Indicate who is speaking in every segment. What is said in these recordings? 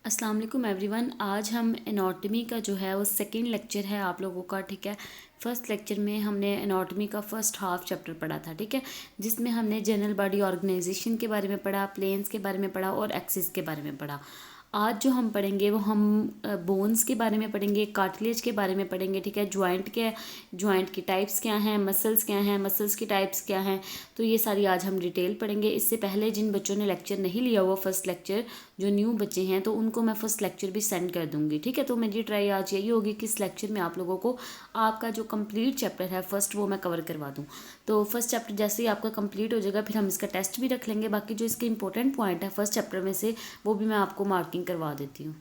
Speaker 1: अस्सलाम वालेकुम एवरीवन। आज हम एनाटॉमी का जो है वो सेकंड लेक्चर है आप लोगों का, ठीक है। फर्स्ट लेक्चर में हमने एनाटॉमी का फर्स्ट हाफ चैप्टर पढ़ा था, ठीक है, जिसमें हमने जनरल बॉडी ऑर्गेनाइजेशन के बारे में पढ़ा, प्लेन्स के बारे में पढ़ा और एक्सिस के बारे में पढ़ा। आज जो हम पढ़ेंगे वो हम बोन्स के बारे में पढ़ेंगे, कार्टिलेज के बारे में पढ़ेंगे, ठीक है। जॉइंट की टाइप्स क्या हैं, मसल्स क्या हैं, मसल्स की टाइप्स क्या हैं, तो ये सारी आज हम डिटेल पढ़ेंगे। इससे पहले जिन बच्चों ने लेक्चर नहीं लिया हुआ फर्स्ट लेक्चर, जो न्यू बच्चे हैं, तो उनको मैं फर्स्ट लेक्चर भी सेंड कर दूंगी, ठीक है। तो मेरी ट्राई आज यही होगी कि इस लेक्चर में आप लोगों को आपका जो कंप्लीट चैप्टर है फर्स्ट वो मैं कवर करवा दूँ। तो फर्स्ट चैप्टर जैसे ही आपका कंप्लीट हो जाएगा फिर हम इसका टेस्ट भी रख लेंगे। बाकी जो इसके इंपॉर्टेंट पॉइंट है फर्स्ट चैप्टर में से वो भी मैं आपको मार्किंग करवा देती हूँ।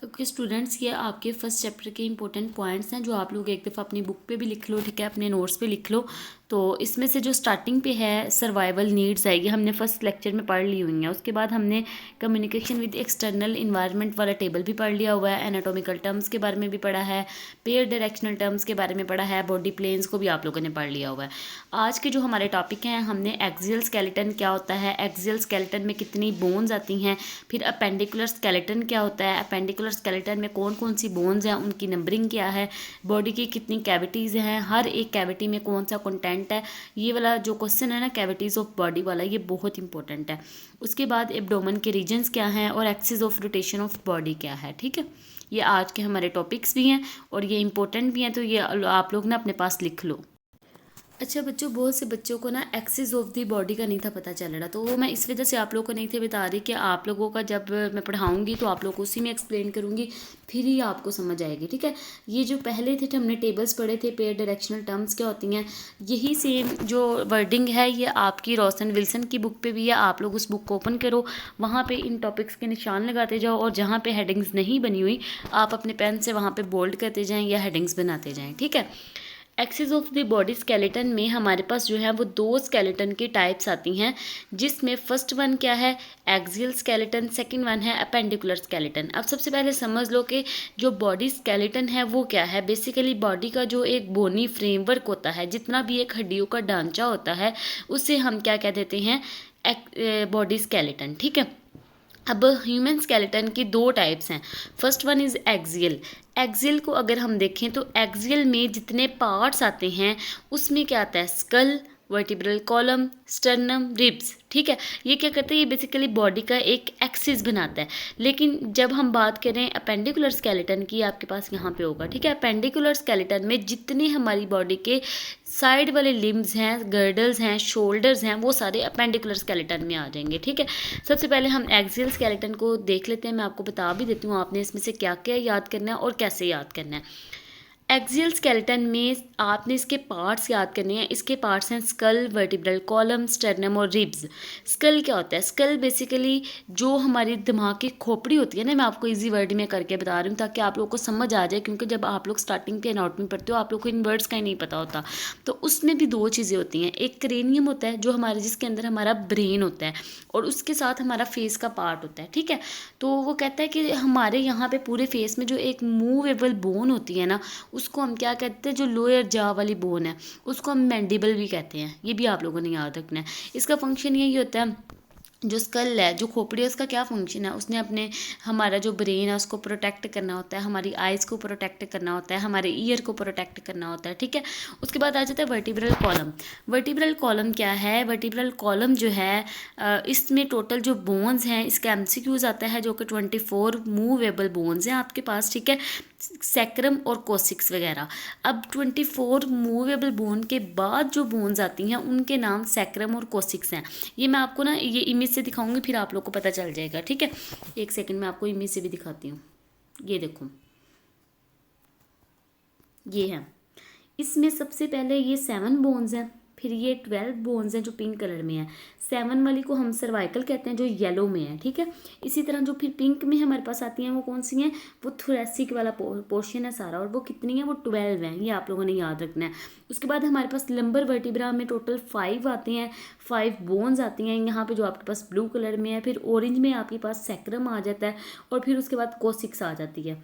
Speaker 1: ओके स्टूडेंट्स, ये आपके फर्स्ट चैप्टर के इंपॉर्टेंट पॉइंट्स हैं जो आप लोग एक दफ़ा अपनी बुक पे भी लिख लो, ठीक है, अपने नोट्स पे लिख लो। तो इसमें से जो स्टार्टिंग पे है सर्वाइवल नीड्स है, ये हमने फर्स्ट लेक्चर में पढ़ ली हुई हैं। उसके बाद हमने कम्युनिकेशन विद एक्सटर्नल इन्वायरमेंट वाला टेबल भी पढ़ लिया हुआ है, एनाटॉमिकल टर्म्स के बारे में भी पढ़ा है, पेयर डायरेक्शनल टर्म्स के बारे में पढ़ा है, बॉडी प्लेन्स को भी आप लोगों ने पढ़ लिया हुआ है। आज के जो हमारे टॉपिक हैं, हमने एक्सियल स्केलेटन क्या होता है, एक्सियल स्केलेटन में कितनी बोन्स आती हैं, फिर अपेंडिकुलर स्केलेटन क्या होता है, अपेंडिकुलर स्केलेटन में कौन कौन सी बोन्स हैं, उनकी नंबरिंग क्या है, बॉडी की कितनी कैविटीज़ हैं, हर एक कैविटी में कौन सा कंटेंट है। ये वाला जो क्वेश्चन है ना, कैविटीज़ ऑफ बॉडी वाला, ये बहुत इंपॉर्टेंट है। उसके बाद एब्डोमेन के रीजन्स क्या हैं और axis of rotation of body क्या है, ठीक है। ये आज के हमारे टॉपिक्स भी हैं और ये इंपॉर्टेंट भी हैं, तो ये आप लोग ना अपने पास लिख लो। अच्छा बच्चों, बहुत से बच्चों को ना एक्सिस ऑफ द बॉडी का नहीं था पता चल रहा, तो वो मैं इस वजह से आप लोगों को नहीं थे बता रही कि आप लोगों का जब मैं पढ़ाऊँगी तो आप लोग को उसी में एक्सप्लेन करूँगी, फिर ही आपको समझ आएगी, ठीक है। ये जो पहले थे हमने टेबल्स पढ़े थे, पेयर डायरेक्शनल टर्म्स क्या होती हैं, यही सेम जो वर्डिंग है ये आपकी रोशन विल्सन की बुक पे भी है। आप लोग उस बुक को ओपन करो, वहाँ पे इन टॉपिक्स के निशान लगाते जाओ और जहाँ पे हेडिंग्स नहीं बनी हुई आप अपने पेन से वहाँ पे बोल्ड करते जाएँ या हेडिंग्स बनाते जाएँ, ठीक है। Axis of the body skeleton में हमारे पास जो है वो दो स्केलेटन की टाइप्स आती हैं, जिसमें फर्स्ट वन क्या है, एक्सियल स्केलेटन, सेकंड वन है अपेंडिकुलर स्केलेटन। अब सबसे पहले समझ लो कि जो बॉडी स्केलेटन है वो क्या है। बेसिकली बॉडी का जो एक बोनी फ्रेमवर्क होता है, जितना भी एक हड्डियों का ढांचा होता है, उसे हम क्या कह देते हैं, बॉडी स्केलेटन, ठीक है। अब ह्यूमन स्केलेटन की दो टाइप्स हैं। First one is axial. Axial को अगर हम देखें तो एक्सियल में जितने पार्ट्स आते हैं उसमें क्या आता है, skull, vertebral column, sternum, ribs, ठीक है। ये क्या करते हैं, ये बेसिकली बॉडी का एक एक्सिस बनाता है। लेकिन जब हम बात करें अपेंडिकुलर स्केलेटन की, आपके पास यहाँ पे होगा, ठीक है। अपेंडिकुलर स्केलेटन में जितने हमारी बॉडी के साइड वाले लिम्स हैं, गर्डल्स हैं, शोल्डर्स हैं, वो सारे अपेंडिकुलर स्केलेटन में आ जाएंगे, ठीक है। सबसे पहले हम एक्सियल स्केलेटन को देख लेते हैं। मैं आपको बता भी देती हूँ आपने इसमें से क्या क्या याद करना है और कैसे याद करना है। एक्सियल स्केलेटन में आपने इसके पार्ट्स याद करने हैं। इसके पार्ट्स हैं स्कल, वर्टिब्रल कॉलम, स्टर्नम और रिब्स। स्कल क्या होता है, स्कल बेसिकली जो हमारी दिमाग की खोपड़ी होती है ना, मैं आपको इजी वर्ड में करके बता रही हूँ ताकि आप लोगों को समझ आ जाए, क्योंकि जब आप लोग स्टार्टिंग पे एनाटॉमी पढ़ते हो आप लोग को इन वर्ड्स का ही नहीं पता होता। तो उसमें भी दो चीज़ें होती हैं, एक क्रेनियम होता है जो हमारे जिसके अंदर हमारा ब्रेन होता है, और उसके साथ हमारा फेस का पार्ट होता है, ठीक है। तो वो कहता है कि हमारे यहाँ पे पूरे फेस में जो एक मूवेबल बोन होती है ना, उसको हम क्या कहते हैं, जो लोअर जॉ वाली बोन है उसको हम मैंडिबल भी कहते हैं। ये भी आप लोगों ने याद रखना है। इसका फंक्शन यही होता है, जो स्कल है, जो खोपड़ी है, उसका क्या फंक्शन है, उसने अपने हमारा जो ब्रेन है उसको प्रोटेक्ट करना होता है, हमारी आइज़ को प्रोटेक्ट करना होता है, हमारे ईयर को प्रोटेक्ट करना होता है, ठीक है। उसके बाद आ जाता है वर्टिब्रल कॉलम। वर्टिब्रल कॉलम क्या है, वर्टिब्रल कॉलम जो है इसमें टोटल जो बोन्स हैं, इसका एमसीक्यूज आता है जो कि 24 मूवेबल बोन्स हैं आपके पास, ठीक है, सैक्रम और कोसिक्स वगैरह। अब 24 मूवेबल बोन के बाद जो बोन्स आती हैं उनके नाम सैक्रम और कोसिक्स हैं। ये मैं आपको ना ये इमेज से दिखाऊंगी, फिर आप लोग को पता चल जाएगा, ठीक है। एक सेकंड में आपको इमेज से भी दिखाती हूँ। ये देखो, ये है। इसमें सबसे पहले ये 7 बोन्स हैं, फिर ये 12 बोन्स हैं जो पिंक कलर में है। 7 वाली को हम सर्वाइकल कहते हैं जो येलो में है, ठीक है। इसी तरह जो फिर पिंक में हमारे पास आती हैं वो कौन सी हैं, वो थोरेसिक वाला पोर्शन है सारा, और वो कितनी है, वो 12 हैं। ये आप लोगों ने याद रखना है। उसके बाद हमारे पास लंबर वर्टिब्रा में टोटल 5 आते हैं, 5 बोन्स आती हैं यहाँ पे जो आपके पास ब्लू कलर में है। फिर ऑरेंज में आपके पास सैक्रम आ जाता है, और फिर उसके बाद कोसिक्स आ जाती है।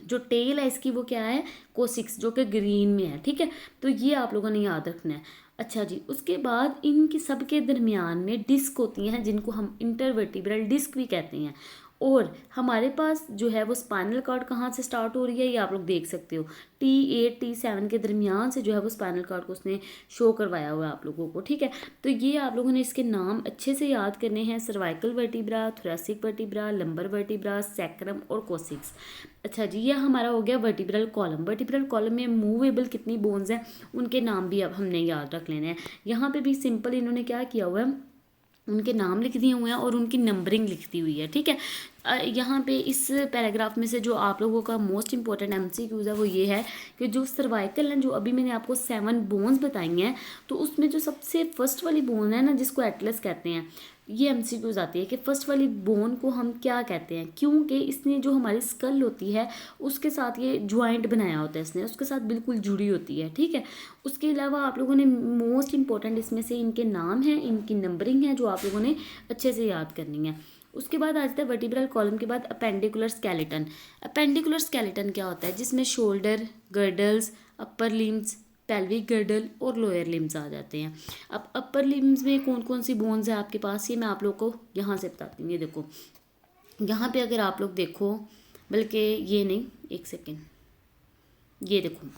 Speaker 1: जो टेल है इसकी वो क्या है, कोसिक्स, जो कि ग्रीन में है, ठीक है। तो ये आप लोगों ने याद रखना है। अच्छा जी, उसके बाद इनकी सबके दरमियान में डिस्क होती हैं जिनको हम इंटरवर्टिब्रल डिस्क भी कहते हैं, और हमारे पास जो है वो स्पाइनल कॉर्ड कहाँ से स्टार्ट हो रही है ये आप लोग देख सकते हो, T8 T7 के दरमियान से जो है वो स्पाइनल कॉर्ड को उसने शो करवाया हुआ है आप लोगों को, ठीक है। तो ये आप लोगों ने इसके नाम अच्छे से याद करने हैं, cervical vertebra, thoracic vertebra, lumbar vertebra, sacrum और कोसिक्स। अच्छा जी, यह हमारा हो गया वर्टिब्रल कॉलम। वर्टिब्रल कॉलम में मूवेबल कितनी बोन्स हैं उनके नाम भी अब हमने याद रख लेने हैं। यहाँ पे भी सिंपल इन्होंने क्या किया हुआ है, उनके नाम लिख दिए हुए हैं और उनकी नंबरिंग लिख दी हुई है, ठीक है। यहाँ पे इस पैराग्राफ में से जो आप लोगों का मोस्ट इंपॉर्टेंट MCQs है वो ये है कि जो सर्वाइकल है, जो अभी मैंने आपको 7 बोन्स बताई हैं, तो उसमें जो सबसे फर्स्ट वाली बोन है ना जिसको एटलस कहते हैं, ये MCQs आती है कि फर्स्ट वाली बोन को हम क्या कहते हैं, क्योंकि इसने जो हमारी स्कल होती है उसके साथ ये ज्वाइंट बनाया होता है, इसने उसके साथ बिल्कुल जुड़ी होती है, ठीक है। उसके अलावा आप लोगों ने मोस्ट इंपॉर्टेंट इसमें से इनके नाम हैं, इनकी नंबरिंग है जो आप लोगों ने अच्छे से याद करनी है। उसके बाद आ जाता है वर्टिब्रल कॉलम के बाद अपेंडिकुलर स्केलेटन। अपेंडिकुलर स्केलेटन क्या होता है, जिसमें shoulder, girdles, upper limbs, pelvic girdle और लोअर लिम्स आ जाते हैं। अब अपर लिम्स में कौन कौन सी बोन्स है आपके पास, ये मैं आप लोग को यहाँ से बताती हूँ। ये देखो, यहाँ पे अगर आप लोग देखो, बल्कि ये नहीं, एक सेकेंड, ये देखो,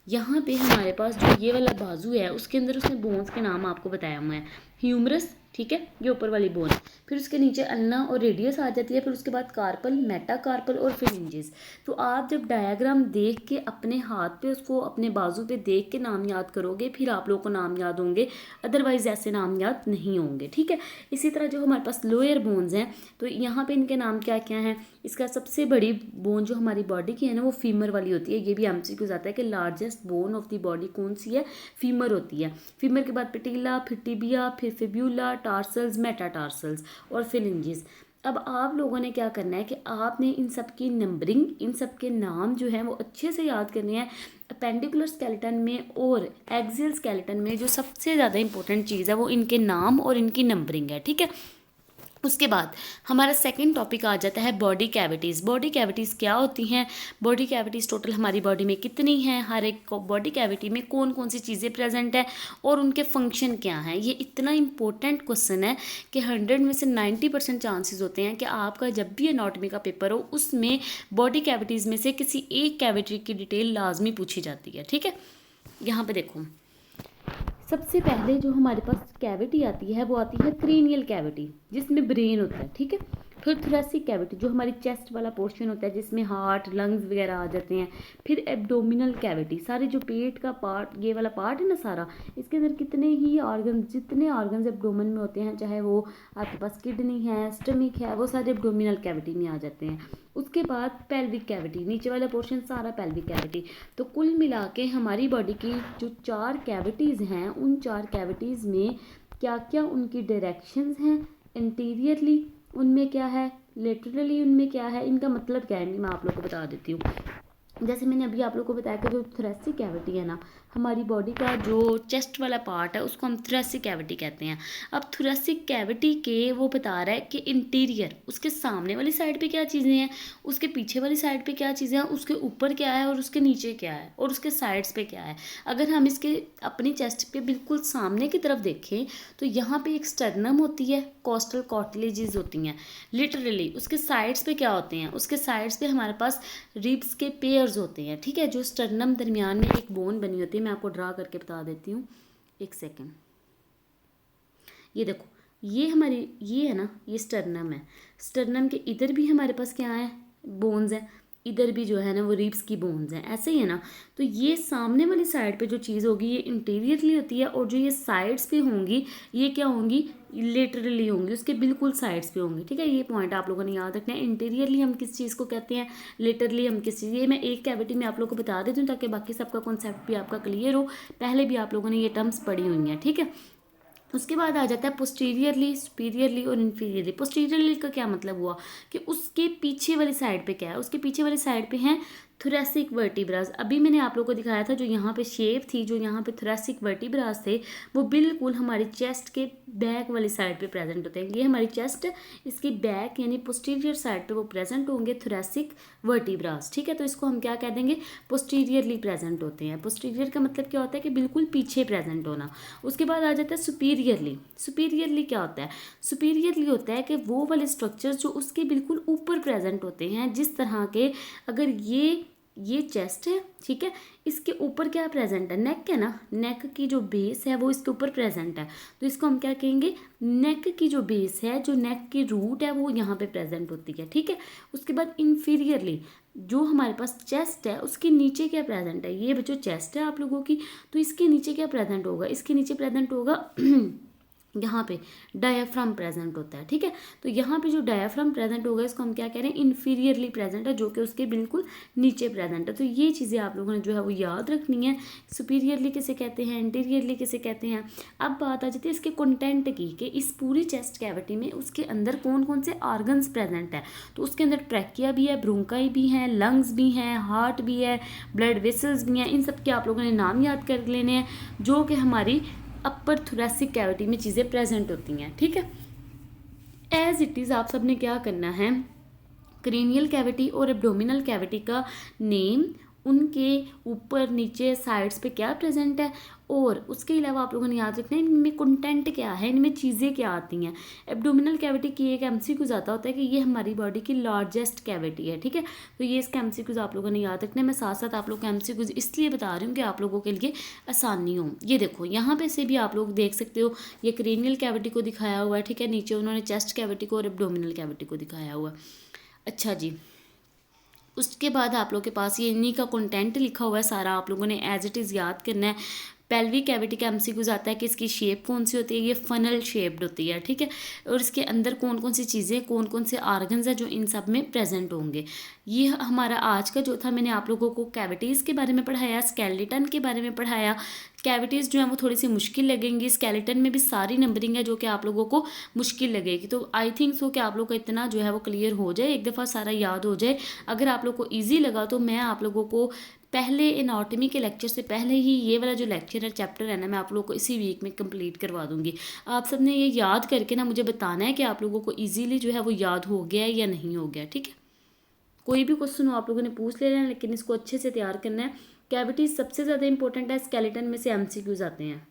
Speaker 1: यहाँ पे हमारे पास जो ये वाला बाजू है उसके अंदर उसने बोन्स के नाम आपको बताया हुआ है। ह्यूमरस, ठीक है, ये ऊपर वाली बोन, फिर उसके नीचे अल्ना और रेडियस आ जाती है, फिर उसके बाद कार्पल, मेटाकार्पल और फिरिंजेस। तो आप जब डायग्राम देख के अपने हाथ पे उसको अपने बाजू पे देख के नाम याद करोगे फिर आप लोगों को नाम याद होंगे, अदरवाइज ऐसे नाम याद नहीं होंगे, ठीक है। इसी तरह जो हमारे पास लोअर बोन्स हैं तो यहाँ पे इनके नाम क्या क्या हैं। इसका सबसे बड़ी बोन जो हमारी बॉडी की है ना वो फीमर वाली होती है। ये भी MCQ आता है कि largest bone of the body कौन सी है, फीमर होती है। फीमर के बाद पेटिला, फिर टिबिया, फिर फिब्यूला, टार्सल्स, मेटाटार्सल्स और फिलिंजेस। अब आप लोगों ने क्या करना है कि आपने इन सब की नंबरिंग, इन सब के नाम जो हैं वो अच्छे से याद करने हैं। अपेंडिकुलर स्केलेटन में और एक्सियल स्केलेटन में जो सबसे ज़्यादा इंपॉर्टेंट चीज़ है वो इनके नाम और इनकी नंबरिंग है, ठीक है। उसके बाद हमारा सेकंड टॉपिक आ जाता है बॉडी कैविटीज़। बॉडी कैविटीज़ क्या होती हैं, बॉडी कैविटीज़ टोटल हमारी बॉडी में कितनी हैं, हर एक बॉडी कैविटी में कौन कौन सी चीज़ें प्रेजेंट है और उनके फंक्शन क्या हैं। ये इतना इंपॉर्टेंट क्वेश्चन है कि 100 में से 90% चांसेस होते हैं कि आपका जब भी एनाटॉमी का पेपर हो उसमें बॉडी कैविटीज़ में से किसी एक कैविटी की डिटेल लाजमी पूछी जाती है, ठीक है। यहाँ पर देखो, सबसे पहले जो हमारे पास कैविटी आती है वो आती है क्रेनियल कैविटी जिसमें ब्रेन होता है, ठीक है। फिर थोरैसिक कैविटी जो हमारी चेस्ट वाला पोर्शन होता है जिसमें हार्ट, लंग्स वगैरह आ जाते हैं। फिर एब्डोमिनल कैविटी, सारे जो पेट का पार्ट, ये वाला पार्ट है ना सारा, इसके अंदर कितने ही ऑर्गन, जितने ऑर्गन्स एब्डोमेन में होते हैं, चाहे वो आपके पास किडनी है, स्टमक है, वो सारे एब्डोमिनल कैविटी में आ जाते हैं। उसके बाद पेल्विक कैविटी, नीचे वाला पोर्शन सारा पेल्विक कैविटी। तो कुल मिला के हमारी बॉडी की जो 4 कैविटीज़ हैं उन 4 कैविटीज़ में क्या क्या उनकी डायरेक्शंस हैं, इंटीरियरली उनमें क्या है, लेटरली उनमें क्या है, इनका मतलब क्या है, मैं आप लोग को बता देती हूँ। जैसे मैंने अभी आप लोग को बताया कि जो थोरैसिक कैविटी है ना, हमारी बॉडी का जो चेस्ट वाला पार्ट है उसको हम थोरैसिक कैविटी कहते हैं। अब थोरैसिक कैविटी के वो बता रहा है कि इंटीरियर, उसके सामने वाली साइड पे क्या चीज़ें हैं, उसके पीछे वाली साइड पे क्या चीज़ें हैं, उसके ऊपर क्या है और उसके नीचे क्या है और उसके साइड्स पे क्या है। अगर हम इसके अपनी चेस्ट पे बिल्कुल सामने की तरफ देखें तो यहाँ पे एक स्टर्नम होती है, कोस्टल कार्टिलेजेस होती हैं लिटरली। उसके साइड्स पे क्या होते हैं, उसके साइड्स पे हमारे पास रिब्स के पेयर्स होते हैं, ठीक है। जो स्टर्नम दरमियान में एक बोन बनी होती है, मैं आपको ड्रा करके बता देती हूँ, एक सेकेंड। ये देखो, ये हमारी, ये है ना, ये स्टर्नम है। स्टर्नम के इधर भी हमारे पास क्या है, बोन्स हैं, इधर भी जो है ना वो रिब्स की बोन्स हैं, ऐसे ही है ना। तो ये सामने वाली साइड पे जो चीज़ होगी ये इंटीरियरली होती है और जो ये साइड्स पे होंगी ये क्या होंगी, लेटरली होंगी, उसके बिल्कुल साइड्स पे होंगी, ठीक है। ये पॉइंट आप लोगों ने याद रखना है। इंटीरियरली हम किस चीज़ को कहते हैं, लेटरली हम किस चीज़, ये मैं एक कैविटी में आप लोगों को बता देती हूँ ताकि बाकी सबका कॉन्सेप्ट भी आपका क्लियर हो। पहले भी आप लोगों ने ये टर्म्स पढ़ी हुई हैं, ठीक है। उसके बाद आ जाता है पोस्टीरियरली, सुपीरियरली और इन्फीरियरली। पोस्टीरियरली का क्या मतलब हुआ कि उसके पीछे वाली साइड पे क्या है, उसके पीछे वाली साइड पे हैं थोरेसिक वर्टिब्रास। अभी मैंने आप लोगों को दिखाया था जो यहाँ पे शेप थी, जो यहाँ पे थोरेसिक वर्टिब्रास थे, वो बिल्कुल हमारी चेस्ट के बैक वाली साइड पे प्रेजेंट होते हैं। ये हमारी चेस्ट, इसकी बैक यानी पोस्टीरियर साइड पे वो प्रेजेंट होंगे थोरेसिक वर्टिब्रास, ठीक है। तो इसको हम क्या कह देंगे, पोस्टीरियरली प्रेजेंट होते हैं। पोस्टीरियर का मतलब क्या होता है कि बिल्कुल पीछे प्रेजेंट होना। उसके बाद आ जाता है सुपीरियरली। सुपीरियरली क्या होता है, सुपीरियरली होता है कि वो वाले स्ट्रक्चर जो उसके बिल्कुल ऊपर प्रेजेंट होते हैं। जिस तरह के, अगर ये चेस्ट है, ठीक है, इसके ऊपर क्या प्रेजेंट है, नेक है ना, नेक की जो बेस है वो इसके ऊपर प्रेजेंट है, तो इसको हम क्या कहेंगे, नेक की जो बेस है, जो नेक की रूट है वो यहाँ पे प्रेजेंट होती है, ठीक है। उसके बाद इन्फीरियरली, जो हमारे पास चेस्ट है उसके नीचे क्या प्रेजेंट है, ये बच्चों चेस्ट है आप लोगों की, तो इसके नीचे क्या प्रेजेंट होगा, इसके नीचे प्रेजेंट होगा यहाँ पे डायाफ्राम प्रेजेंट होता है, ठीक है। तो यहाँ पे जो डायाफ्राम प्रेजेंट होगा इसको हम क्या कह रहे हैं, इन्फीरियरली प्रेजेंट है, जो कि उसके बिल्कुल नीचे प्रेजेंट है। तो ये चीज़ें आप लोगों ने जो है वो याद रखनी है। सुपीरियरली किसे कहते हैं, इंटीरियरली किसे कहते हैं। अब बात आ जाती है इसके कंटेंट की, कि इस पूरी चेस्ट कैविटी में उसके अंदर कौन कौन से ऑर्गन्स प्रेजेंट है। तो उसके अंदर ट्रैकिया भी है, ब्रोंकाई भी है, लंग्स भी हैं, हार्ट भी है, ब्लड वेसल्स भी हैं। इन सब के आप लोगों ने नाम याद कर लेने हैं, जो कि हमारी अपर थोरेसिक कैविटी में चीज़ें प्रेजेंट होती हैं, ठीक है। एज इट इज़ आप सब ने क्या करना है, क्रेनियल कैविटी और एब्डोमिनल कैविटी का नेम, उनके ऊपर नीचे साइड्स पे क्या प्रेजेंट है, और उसके अलावा आप लोगों ने याद रखना है इनमें कंटेंट क्या है, इनमें चीज़ें क्या आती हैं। एब्डोमिनल कैविटी की एक एमसीक्यूज आता होता है कि ये हमारी बॉडी की लार्जेस्ट कैविटी है, ठीक है। तो ये इसका एमसीक्यूज आप लोगों ने याद रखना है। मैं साथ साथ आप लोग को एमसीक्यूज इसलिए बता रही हूँ कि आप लोगों के लिए आसानी हो। ये देखो यहाँ पे से भी आप लोग देख सकते हो, ये क्रेनियल कैविटी को दिखाया हुआ है, ठीक है। नीचे उन्होंने चेस्ट कैविटी को और एब्डोमिनल कैविटी को दिखाया हुआ है। अच्छा जी, उसके बाद आप लोग के पास ये इन्हीं का कंटेंट लिखा हुआ है सारा, आप लोगों ने एज इट इज़ याद करना है। पेल्विक कैविटी का एमसीक्यूज आता है कि इसकी शेप कौन सी होती है, ये फनल शेप्ड होती है, ठीक है। और इसके अंदर कौन कौन सी चीज़ें, कौन कौन से ऑर्गन्स है जो इन सब में प्रेजेंट होंगे। ये हमारा आज का जो था, मैंने आप लोगों को कैविटीज़ के बारे में पढ़ाया, स्केलेटन के बारे में पढ़ाया। कैविटीज़ जो है वो थोड़ी सी मुश्किल लगेंगी, स्केलेटन में भी सारी नंबरिंग है जो कि आप लोगों को मुश्किल लगेगी। तो आई थिंक सो कि आप लोग को इतना जो है वो क्लियर हो जाए, एक दफ़ा सारा याद हो जाए। अगर आप लोग को ईजी लगा तो मैं आप लोगों को पहले एनाटॉमी के लेक्चर से पहले ही ये वाला जो लेक्चर है, चैप्टर है ना, मैं आप लोगों को इसी वीक में कंप्लीट करवा दूंगी। आप सब ने ये याद करके ना मुझे बताना है कि आप लोगों को इजीली जो है वो याद हो गया है या नहीं हो गया, ठीक है। कोई भी क्वेश्चन हो आप लोगों ने पूछ लेना है, लेकिन इसको अच्छे से तैयार करना है। कैविटीज सबसे ज़्यादा इंपॉर्टेंट है, स्केलेटन में से एमसीक्यूज आते हैं।